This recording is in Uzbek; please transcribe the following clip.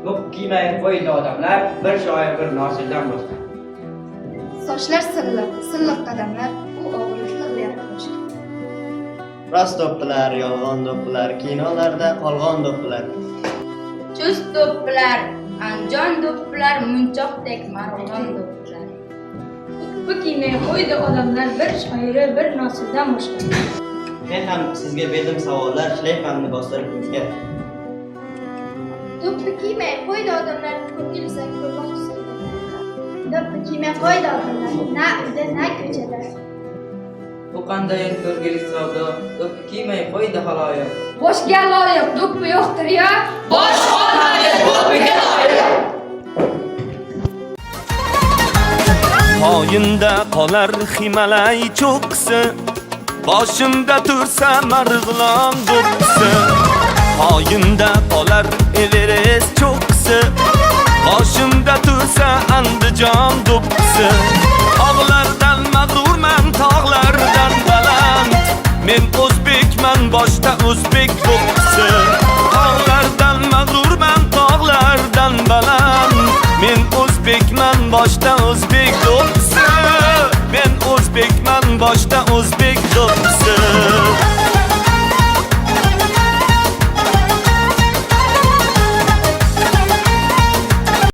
Do'q kiymay qo'ydi odamlar, bir shoir bir nosirdan boshqa. Sochlar silliq qadamlar, u og'riqli g'iyratga boshqa. Rost do'ppilar, yolg'on do'ppilar, kinolarda qolgan do'ppilar. Chust do'ppilar, anjon do'ppilar, munchoqdek marg'ilon do'ppilar. Do'ppi kiymay qo'ydi odamlar, bir shoiri bir nosirdan boshqa. Men ham sizga berdim savollar, shlayfamni bostirib o'tga. Do'ppi kiymay qo'ydi odamlar, ko'ngilsa ko'rmoq istaydi. Do'ppi kiymay qo'ydi odamlar, na uyda, na ko'chada. Bu qanday ko'rgilik savdo, do'q kiymay qo'ydi haloyiq. Boshga loyiq do'ppi yo'qdir ya. Bosh olmaydi do'ppiga loyiq. Poyinda qolar Himalay cho'qqisi, boshimda tursa Marg'ilon do'ppisi. Poyinda qolar Everest cho'qqisi, boshimda tursa Andijon do'ppisi. Tog'lardan mag'rurman, tog'lardan baland, men o'zbekman, boshda o'zbek do'ppisi. Tog'lardan mag'rurman, tog'lardan baland, men o'zbekman, boshda o'zbek do'ppisi. Men o'zbekman, boshda o'zbek do'ppisi.